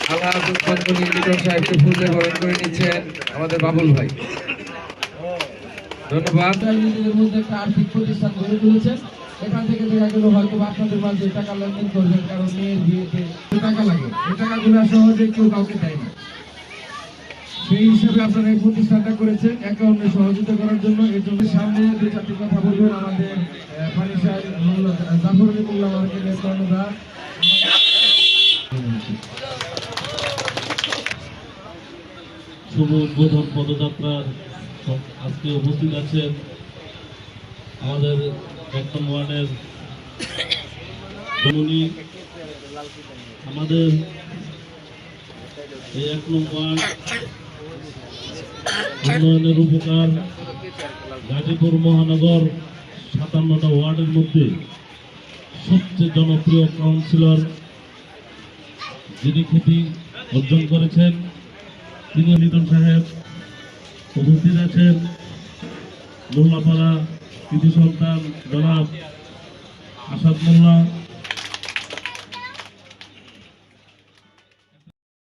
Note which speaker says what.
Speaker 1: লিটন সাহেবকে ফুলে বরণ করে নিচ্ছেন আমাদের বাবুল ভাই। ধন্যবাদ।
Speaker 2: নিজেদের মধ্যে একটা আর্থিক প্রতিষ্ঠান গড়ে তুলেছেন। এখান থেকে দেখা গেল হয়তো আপনাদের মাঝে টাকা লেনদেন করবেন, কারণ মেয়ের বিয়েতে টাকা লাগে, এই টাকাগুলো সহজে কেউ কাউকে দেয় না। সেই হিসাবে আপনারা এই প্রতিষ্ঠানটা করেছেন একে অন্যের সহযোগিতা করার জন্য। এর জন্য সামনে দু চারটি কথা বলবেন আমাদের ফানিসার জাফর আলী মোল্লা মার্কেটের কর্ণধার।
Speaker 3: শুভ উদ্বোধন পদযাত্রার আজকে উপস্থিত আছেন আমাদের ১ নং ওয়ার্ডের জননী। আমাদের এই ১ নং ওয়ার্ড উন্নয়নের উপকার গাজীপুর মহানগর ৫৭টা ওয়ার্ডের মধ্যে সবচেয়ে জনপ্রিয় কাউন্সিলর যিনি খ্যাতি অর্জন করেছেন তিনি লিটন সাহেব। উপস্থিত আছেন মোল্লাপাড়া কৃতি সন্তান জনাব আসাদ মোল্লা।